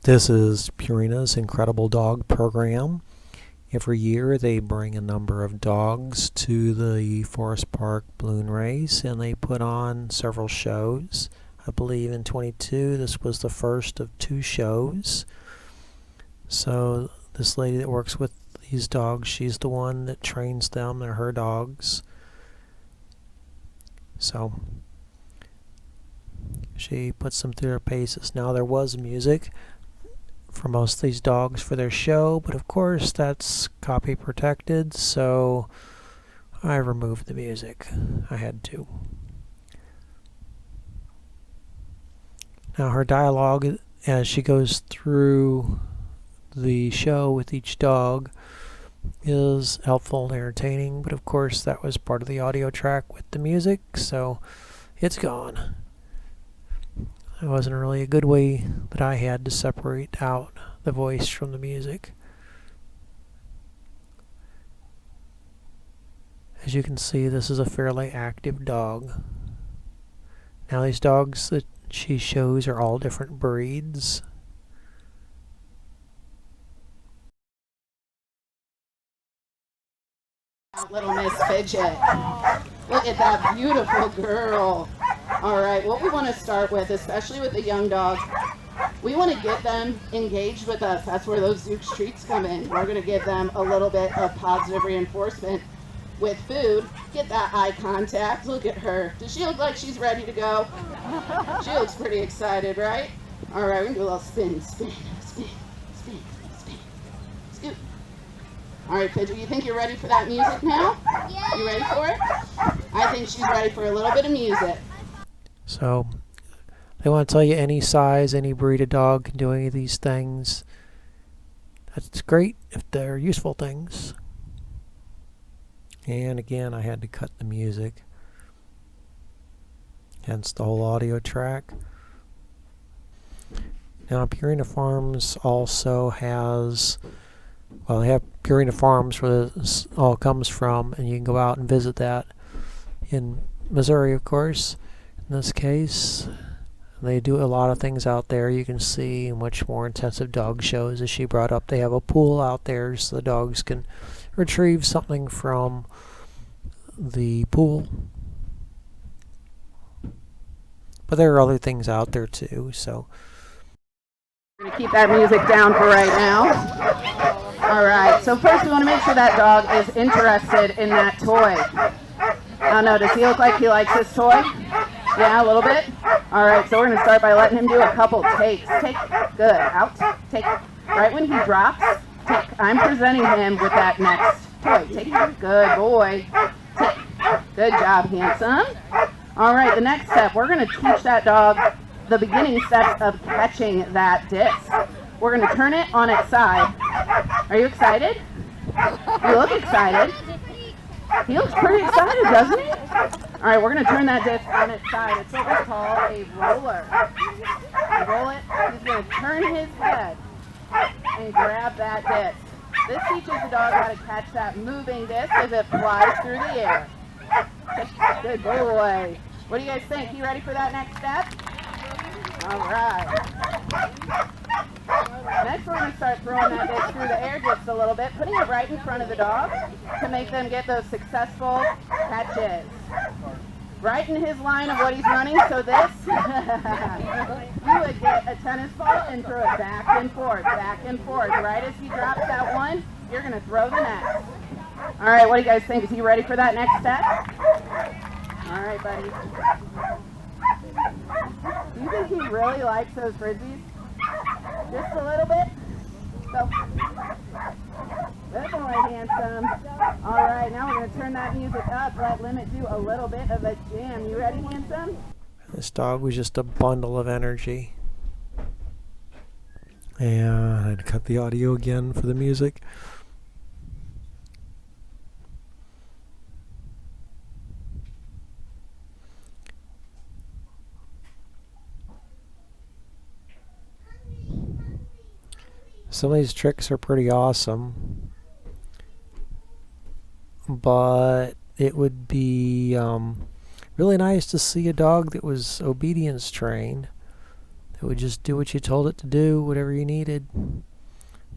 This is Purina's Incredible Dog program. Every year they bring a number of dogs to the Forest Park balloon race and they put on several shows. I believe in 22 this was the first of 2 shows. So this lady that works with these dogs, she's the one that trains them. They're her dogs. So she puts them through their paces. Now there was music for most of these dogs for their show, but of course that's copy protected, so I removed the music. I had to. Now her dialogue as she goes through the show with each dog is helpful and entertaining, but of course that was part of the audio track with the music, so it's gone. It wasn't really a good way that I had to separate out the voice from the music. As you can see, this is a fairly active dog. Now these dogs that she shows are all different breeds. Little Miss Fidget. Look at that beautiful girl. All right, what we want to start with, especially with the young dogs, we want to get them engaged with us. That's where those Duke's treats come in. We're going to give them a little bit of positive reinforcement with food. Get that eye contact. Look at her. Does she look like she's ready to go? She looks pretty excited, right? All right, we can do a little spin, spin, spin, spin, spin, scoot. All right, Fidget, you think you're ready for that music now? Yeah. You ready for it? I think she's ready for a little bit of music. So they want to tell you any size, any breed of dog can do any of these things. That's great if they're useful things. And again, I had to cut the music, hence the whole audio track. Now Purina Farms also has, well, they have Purina Farms where this all comes from, and you can go out and visit that in Missouri, of course. In this case, they do a lot of things out there. You can see much more intensive dog shows, as she brought up. They have a pool out there so the dogs can retrieve something from the pool. But there are other things out there too, so. We're going to keep that music down for right now. All right, so first we want to make sure that dog is interested in that toy. I don't know, does he look like he likes this toy? Yeah, a little bit? All right, so we're going to start by letting him do a couple takes. Take, good, out, take. Right when he drops, take. I'm presenting him with that next toy. Take, good boy. Take, good job, handsome. All right, the next step, we're going to teach that dog the beginning steps of catching that disc. We're going to turn it on its side. Are you excited? You look excited. He looks pretty excited, doesn't he? All right, we're going to turn that disc on its side. It's what we call a roller. Roll it. He's going to turn his head and grab that disc. This teaches the dog how to catch that moving disc as it flies through the air. Good boy. What do you guys think? You ready for that next step? All right. Next, we're going to start throwing that disc through the air just a little bit, putting it right in front of the dog to make them get those successful catches. Right in his line of what he's running, so this, you would get a tennis ball and throw it back and forth, back and forth. Right as he drops that one, you're going to throw the next. All right, what do you guys think? Is he ready for that next step? All right, buddy. Do you think he really likes those frisbees? Just a little bit? So, good boy, handsome. All right, now we're going to turn that music up. Let Limit do a little bit of a jam. You ready, handsome? This dog was just a bundle of energy. And I had to cut the audio again for the music. Some of these tricks are pretty awesome, but it would be really nice to see a dog that was obedience trained that would just do what you told it to do, whatever you needed.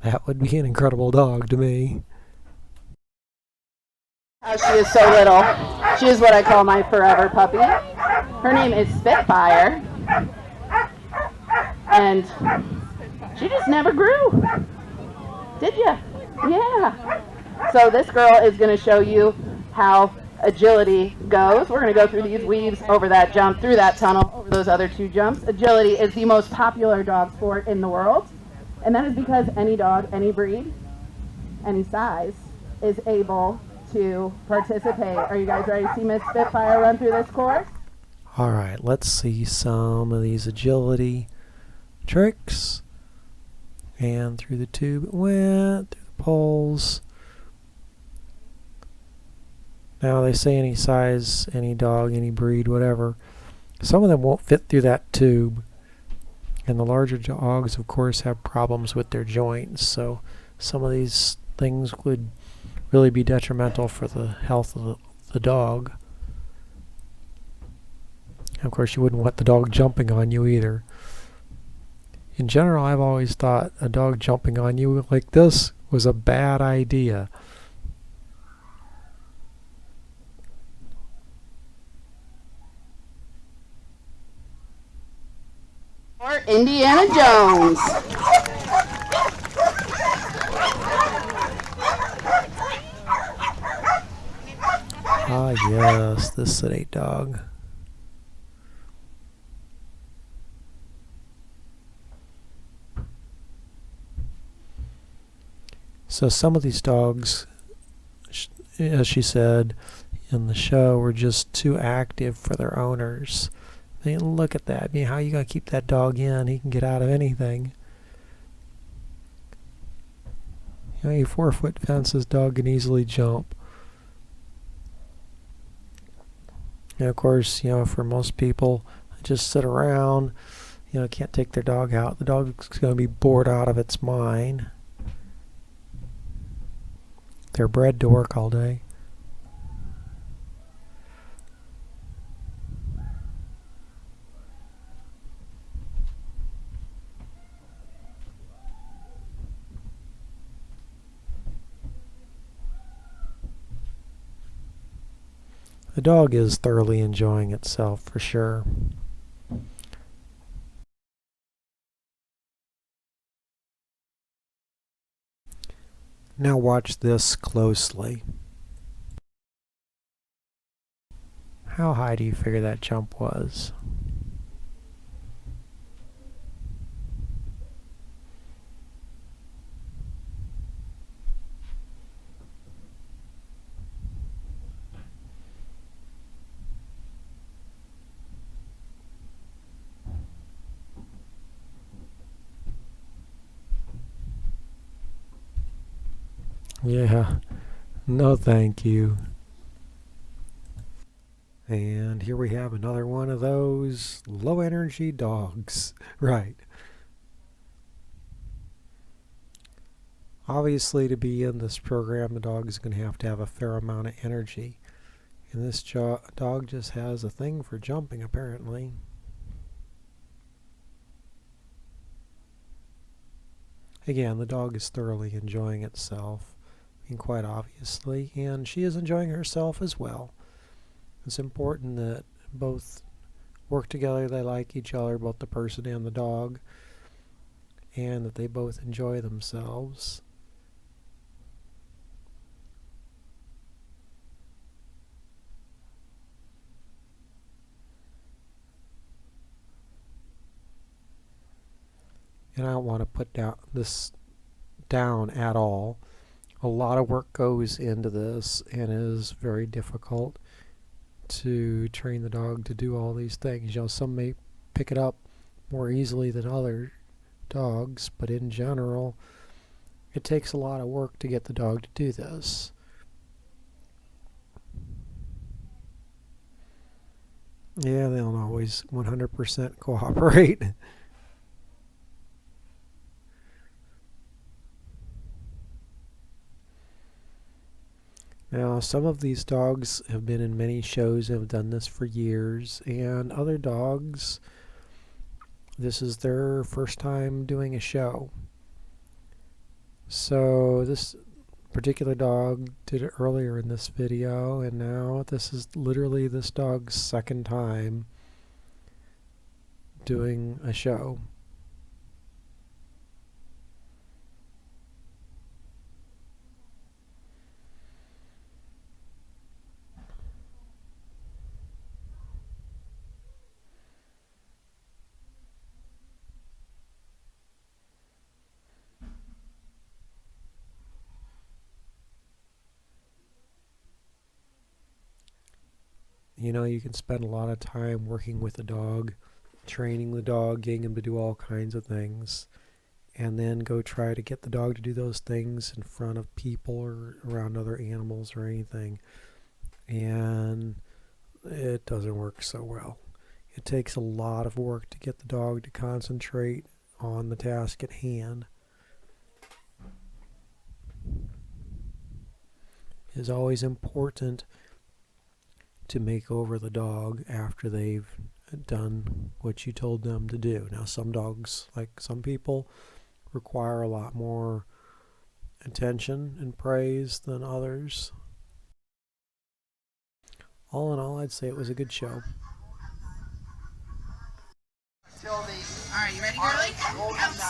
That would be an incredible dog to me. How she is so little. She is what I call my forever puppy. Her name is Spitfire. And she just never grew. Did ya? Yeah. So this girl is going to show you how agility goes. We're going to go through these weaves, over that jump, through that tunnel, over those other two jumps. Agility is the most popular dog sport in the world. And that is because any dog, any breed, any size is able to participate. Are you guys ready to see Miss Spitfire run through this course? All right, let's see some of these agility tricks. And through the tube it went, through the poles. Now they say any size, any dog, any breed, whatever. Some of them won't fit through that tube. And the larger dogs, of course, have problems with their joints. So some of these things would really be detrimental for the health of the dog. And of course, you wouldn't want the dog jumping on you either. In general, I've always thought a dog jumping on you like this was a bad idea. Or Indiana Jones. Ah, yes, this sedate dog. So some of these dogs, as she said in the show, were just too active for their owners. I mean, look at that. I mean, how are you going to keep that dog in? He can get out of anything. You know, a 4-foot fence, this dog can easily jump. And of course, you know, for most people, just sit around, you know, can't take their dog out. The dog's going to be bored out of its mind. They're bred to work all day. The dog is thoroughly enjoying itself for sure. Now watch this closely. How high do you figure that jump was? Yeah, no thank you. And here we have another one of those low energy dogs. Right. Obviously, to be in this program, the dog is going to have a fair amount of energy. And this dog just has a thing for jumping, apparently. Again, the dog is thoroughly enjoying itself, and quite obviously, and she is enjoying herself as well. It's important that both work together, they like each other, both the person and the dog, and that they both enjoy themselves. And I don't want to put this down at all. A lot of work goes into this, and it is very difficult to train the dog to do all these things. You know, some may pick it up more easily than other dogs, but in general, it takes a lot of work to get the dog to do this. Yeah, they don't always 100% cooperate. Now, some of these dogs have been in many shows and have done this for years, and other dogs this is their first time doing a show. So this particular dog did it earlier in this video, and now this is literally this dog's second time doing a show. You know, you can spend a lot of time working with the dog, training the dog, getting him to do all kinds of things, and then go try to get the dog to do those things in front of people or around other animals or anything. And it doesn't work so well. It takes a lot of work to get the dog to concentrate on the task at hand. It is always important to make over the dog after they've done what you told them to do. Now, some dogs, like some people, require a lot more attention and praise than others. All in all, I'd say it was a good show. Alright, you ready, girlie? Bounce.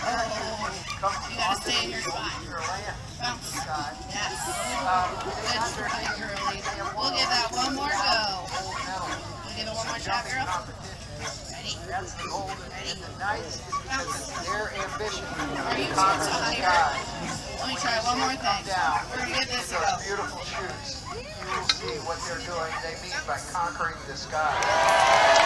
Oh, you gotta stay in your spot. Bounce. Yes. Good try, girlie. We'll give that one more go. We'll give it one more shot, girl. Ready? Ready? Bounce. Their ambition. Are you so tired? Let me try one more thing. We're gonna get this to go. Beautiful shoes. You will see what they're doing. They mean by conquering the sky.